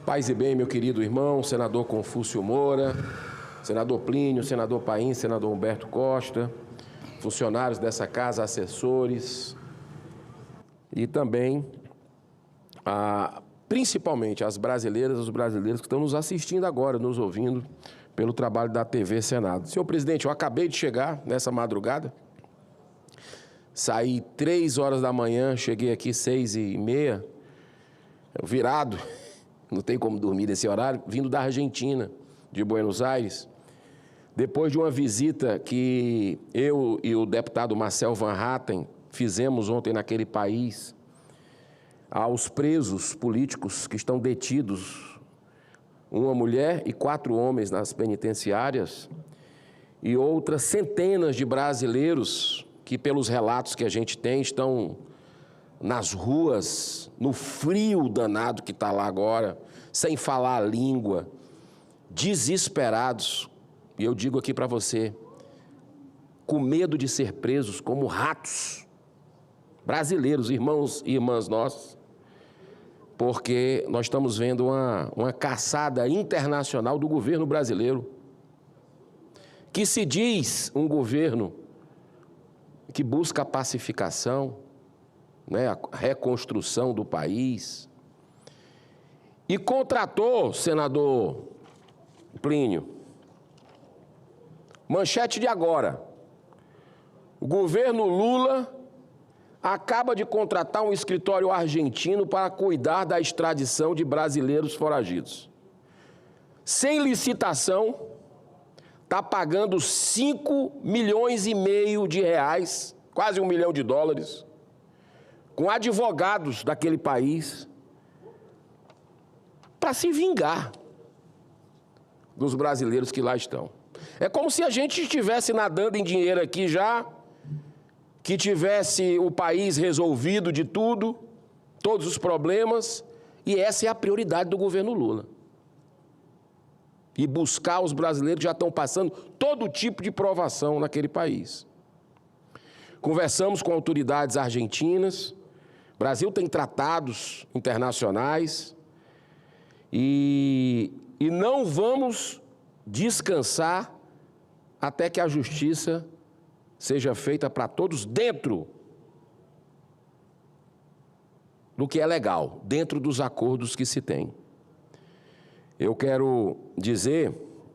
Paz e bem, meu querido irmão, senador Confúcio Moura, senador Plínio, senador Paim, senador Humberto Costa, funcionários dessa casa, assessores e também, principalmente, as brasileiras e os brasileiros que estão nos assistindo agora, nos ouvindo pelo trabalho da TV Senado. Senhor presidente, eu acabei de chegar nessa madrugada, saí 3 horas da manhã, cheguei aqui 6h30, virado, não tem como dormir nesse horário, vindo da Argentina, de Buenos Aires, depois de uma visita que eu e o deputado Marcel Van Hatten fizemos ontem naquele país, aos presos políticos que estão detidos, uma mulher e 4 homens nas penitenciárias, e outras centenas de brasileiros que, pelos relatos que a gente tem, estão nas ruas, no frio danado que está lá agora, sem falar a língua, desesperados. E eu digo aqui para você, com medo de ser presos como ratos, brasileiros, irmãos e irmãs nossos, porque nós estamos vendo uma caçada internacional do governo brasileiro, que se diz um governo que busca a pacificação, né, a reconstrução do país, e contratou, senador Plínio, manchete de agora, o governo Lula acaba de contratar um escritório argentino para cuidar da extradição de brasileiros foragidos. Sem licitação, está pagando 5,5 milhões de reais, quase $1 milhão, com advogados daquele país, para se vingar dos brasileiros que lá estão. É como se a gente estivesse nadando em dinheiro aqui já, que tivesse o país resolvido de tudo, todos os problemas, e essa é a prioridade do governo Lula. E buscar os brasileiros que já estão passando todo tipo de provação naquele país. Conversamos com autoridades argentinas, o Brasil tem tratados internacionais e não vamos descansar até que a justiça seja feita para todos dentro do que é legal, dentro dos acordos que se tem. Eu quero dizer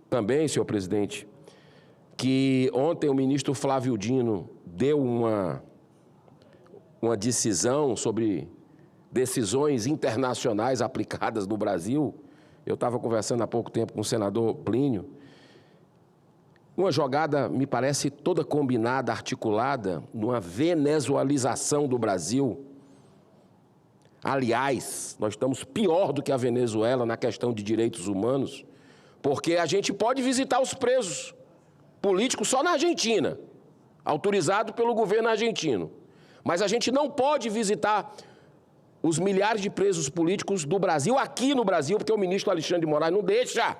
também, senhor presidente, que ontem o ministro Flávio Dino deu uma decisão sobre decisões internacionais aplicadas no Brasil. Eu estava conversando há pouco tempo com o senador Plínio. Uma jogada, me parece, toda combinada, articulada, numa venezualização do Brasil. Aliás, nós estamos pior do que a Venezuela na questão de direitos humanos, porque a gente pode visitar os presos políticos só na Argentina, autorizado pelo governo argentino. Mas a gente não pode visitar os milhares de presos políticos do Brasil, aqui no Brasil, porque o ministro Alexandre de Moraes não deixa.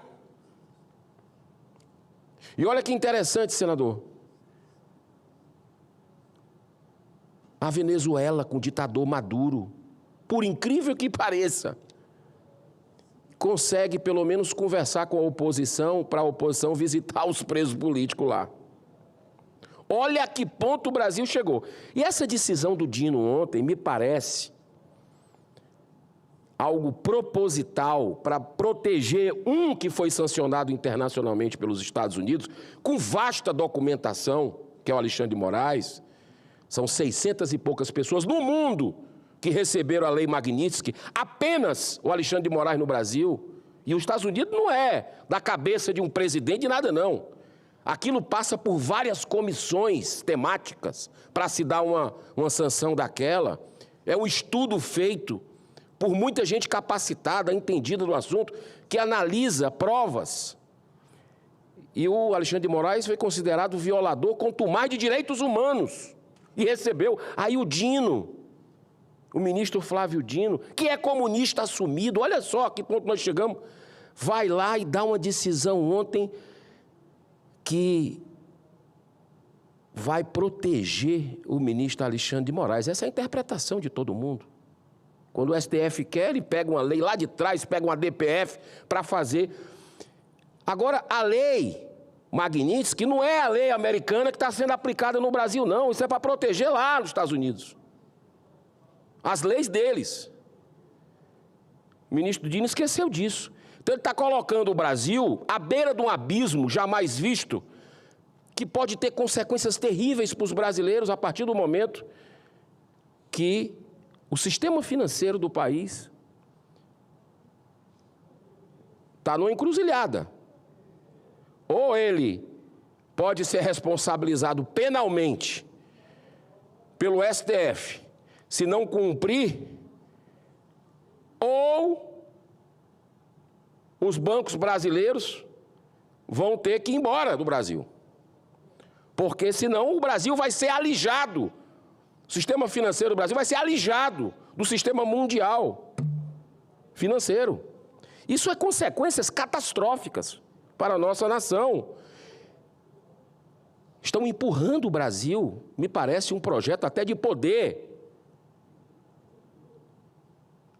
E olha que interessante, senador. A Venezuela, com o ditador Maduro, por incrível que pareça, consegue pelo menos conversar com a oposição, para a oposição visitar os presos políticos lá. Olha a que ponto o Brasil chegou. E essa decisão do Dino ontem me parece algo proposital para proteger um que foi sancionado internacionalmente pelos Estados Unidos, com vasta documentação, que é o Alexandre de Moraes. São 600 e poucas pessoas no mundo que receberam a Lei Magnitsky, apenas o Alexandre de Moraes no Brasil. E os Estados Unidos não é da cabeça de um presidente de nada, não. Aquilo passa por várias comissões temáticas para se dar uma sanção daquela. É um estudo feito por muita gente capacitada, entendida no assunto, que analisa provas. E o Alexandre de Moraes foi considerado violador contumaz de direitos humanos. E recebeu. Aí o Dino, o ministro Flávio Dino, que é comunista assumido, olha só a que ponto nós chegamos, vai lá e dá uma decisão ontem que vai proteger o ministro Alexandre de Moraes. Essa é a interpretação de todo mundo. Quando o STF quer, ele pega uma lei lá de trás, pega uma DPF para fazer. Agora, a lei Magnitsky não é a lei americana que está sendo aplicada no Brasil, não. Isso é para proteger lá nos Estados Unidos. As leis deles. O ministro Dino esqueceu disso. Então, ele está colocando o Brasil à beira de um abismo jamais visto, que pode ter consequências terríveis para os brasileiros a partir do momento que o sistema financeiro do país está numa encruzilhada. Ou ele pode ser responsabilizado penalmente pelo STF se não cumprir, ou os bancos brasileiros vão ter que ir embora do Brasil. Porque senão o Brasil vai ser alijado, o sistema financeiro do Brasil vai ser alijado do sistema mundial financeiro. Isso é consequências catastróficas para a nossa nação. Estão empurrando o Brasil, me parece um projeto até de poder,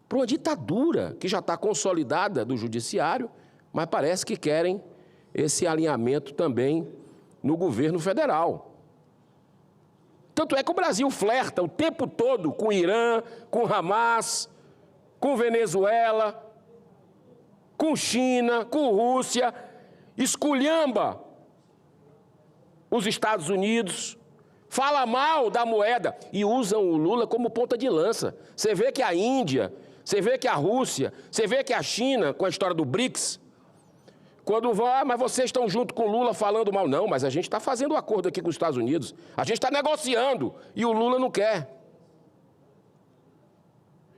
para uma ditadura que já está consolidada do judiciário, mas parece que querem esse alinhamento também no governo federal. Tanto é que o Brasil flerta o tempo todo com o Irã, com o Hamas, com Venezuela, com China, com Rússia, esculhamba os Estados Unidos, fala mal da moeda e usam o Lula como ponta de lança. Você vê que a Índia, você vê que a Rússia, você vê que a China, com a história do BRICS, quando vão, mas vocês estão junto com o Lula falando mal. Não, mas a gente está fazendo um acordo aqui com os Estados Unidos, a gente está negociando e o Lula não quer.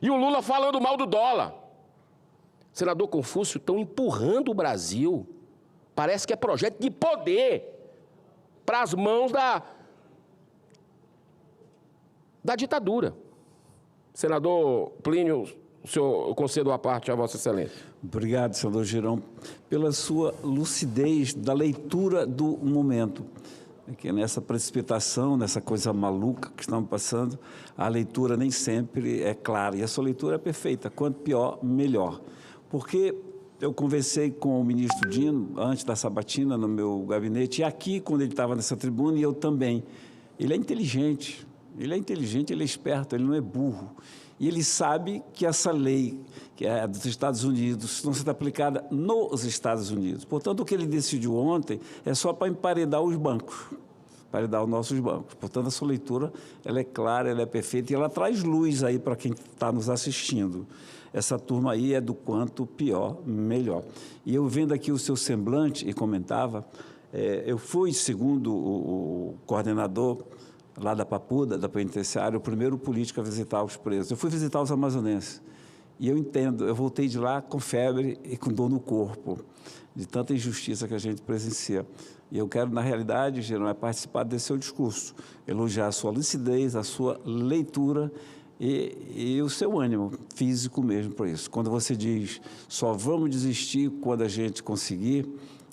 E o Lula falando mal do dólar. Senador Confúcio, estão empurrando o Brasil, parece que é projeto de poder, para as mãos da ditadura. Senador Plínio, o senhor, eu concedo a parte a Vossa Excelência. Obrigado, senador Girão, pela sua lucidez da leitura do momento. Que nessa precipitação, nessa coisa maluca que estamos passando, a leitura nem sempre é clara. E a sua leitura é perfeita. Quanto pior, melhor. Porque eu conversei com o ministro Dino, antes da sabatina, no meu gabinete, e aqui, quando ele estava nessa tribuna, e eu também. Ele é inteligente, ele é esperto, ele não é burro. E ele sabe que essa lei, que é dos Estados Unidos, não será aplicada nos Estados Unidos. Portanto, o que ele decidiu ontem é só para emparedar os bancos, emparedar os nossos bancos. Portanto, a sua leitura ela é clara, ela é perfeita, e ela traz luz aí para quem está nos assistindo. Essa turma aí é do quanto pior, melhor. E eu vendo aqui o seu semblante, e comentava, eu fui, segundo o coordenador lá da Papuda, da penitenciária, o primeiro político a visitar os presos. Eu fui visitar os amazonenses. E eu entendo, eu voltei de lá com febre e com dor no corpo, de tanta injustiça que a gente presencia. E eu quero, na realidade, Gerão, participar desse seu discurso, elogiar a sua lucidez, a sua leitura e o seu ânimo físico mesmo para isso. Quando você diz, só vamos desistir quando a gente conseguir,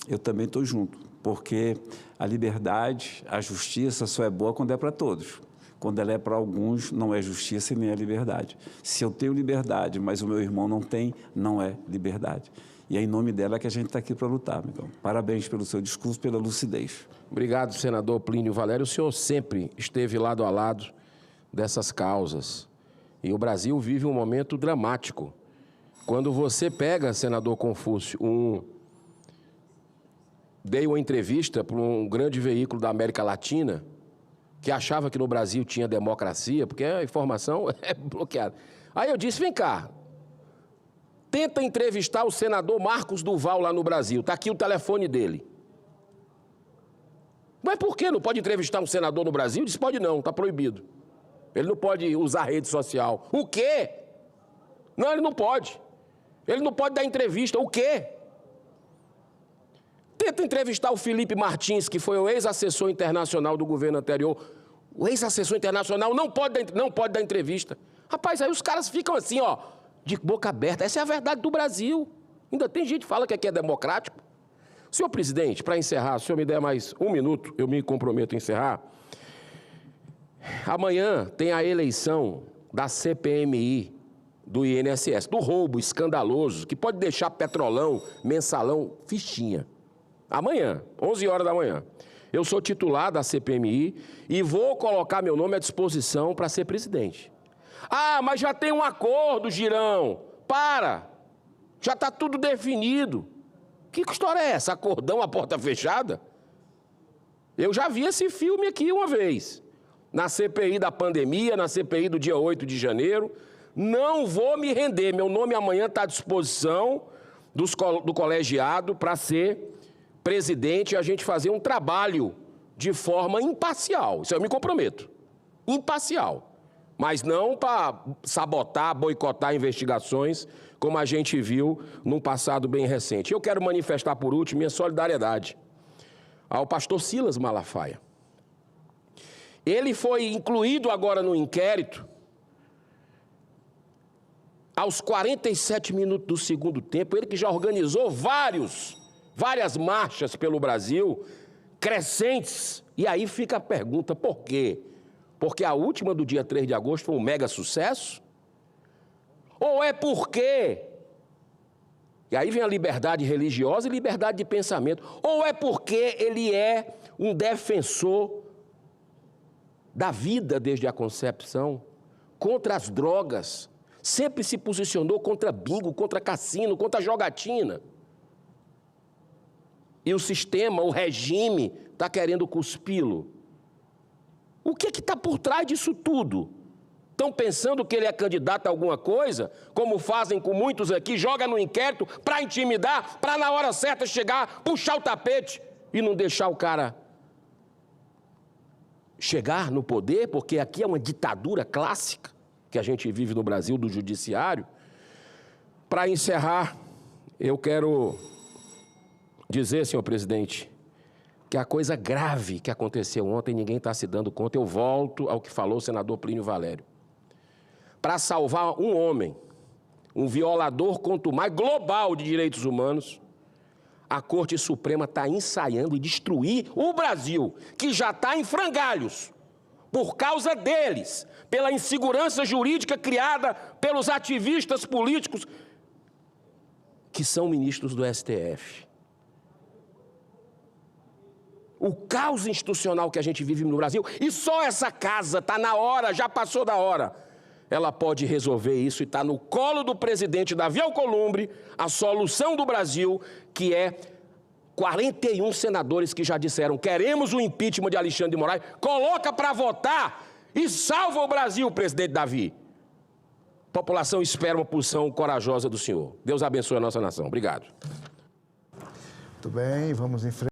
eu também estou junto, porque a liberdade, a justiça só é boa quando é para todos. Quando ela é para alguns, não é justiça e nem é liberdade. Se eu tenho liberdade, mas o meu irmão não tem, não é liberdade. E é em nome dela que a gente está aqui para lutar, então. Parabéns pelo seu discurso, pela lucidez. Obrigado, senador Plínio Valério. O senhor sempre esteve lado a lado dessas causas. E o Brasil vive um momento dramático. Quando você pega, senador Confúcio, dei uma entrevista para um grande veículo da América Latina que achava que no Brasil tinha democracia, porque a informação é bloqueada. Aí eu disse, vem cá, tenta entrevistar o senador Marcos Duval lá no Brasil, está aqui o telefone dele. Mas por que não pode entrevistar um senador no Brasil? Disse, pode não, está proibido. Ele não pode usar rede social. O quê? Não, ele não pode. Ele não pode dar entrevista. O quê? Tenta entrevistar o Felipe Martins, que foi o ex-assessor internacional do governo anterior. O ex-assessor internacional não pode dar entrevista. Rapaz, aí os caras ficam assim, ó, de boca aberta. Essa é a verdade do Brasil. Ainda tem gente que fala que aqui é democrático. Senhor presidente, para encerrar, se o senhor me der mais um minuto, eu me comprometo a encerrar. Amanhã tem a eleição da CPMI do INSS, do roubo escandaloso, que pode deixar Petrolão, Mensalão, fichinha. Amanhã, 11 horas da manhã. Eu sou titular da CPMI e vou colocar meu nome à disposição para ser presidente. Ah, mas já tem um acordo, Girão. Para! Já está tudo definido. Que história é essa? Acordão à porta fechada? Eu já vi esse filme aqui uma vez. Na CPI da pandemia, na CPI do dia 8 de janeiro. Não vou me render. Meu nome amanhã está à disposição do colegiado para ser presidente e a gente fazer um trabalho de forma imparcial. Isso eu me comprometo. Imparcial. Mas não para sabotar, boicotar investigações, como a gente viu num passado bem recente. Eu quero manifestar, por último, minha solidariedade ao pastor Silas Malafaia. Ele foi incluído agora no inquérito aos 47 minutos do segundo tempo, ele que já organizou várias marchas pelo Brasil, crescentes. E aí fica a pergunta, por quê? Porque a última do dia 3 de agosto foi um mega sucesso? Ou é porque... E aí vem a liberdade religiosa e liberdade de pensamento. Ou é porque ele é um defensor da vida desde a concepção, contra as drogas, sempre se posicionou contra bingo, contra cassino, contra jogatina. E o sistema, o regime, está querendo cuspi-lo. O que está por trás disso tudo? Estão pensando que ele é candidato a alguma coisa, como fazem com muitos aqui, joga no inquérito para intimidar, para na hora certa chegar, puxar o tapete e não deixar o cara chegar no poder, porque aqui é uma ditadura clássica que a gente vive no Brasil, do judiciário. Para encerrar, eu quero dizer, senhor presidente, que a coisa grave que aconteceu ontem, ninguém está se dando conta. Eu volto ao que falou o senador Plínio Valério. Para salvar um homem, um violador quanto mais global de direitos humanos, a Corte Suprema está ensaiando e destruir o Brasil, que já está em frangalhos, por causa deles, pela insegurança jurídica criada pelos ativistas políticos que são ministros do STF. O caos institucional que a gente vive no Brasil, e só essa casa está na hora, já passou da hora, ela pode resolver isso e está no colo do presidente Davi Alcolumbre a solução do Brasil, que é 41 senadores que já disseram: queremos o impeachment de Alexandre de Moraes, coloca para votar e salva o Brasil, presidente Davi. A população espera uma posição corajosa do senhor. Deus abençoe a nossa nação. Obrigado. Muito bem, vamos em frente.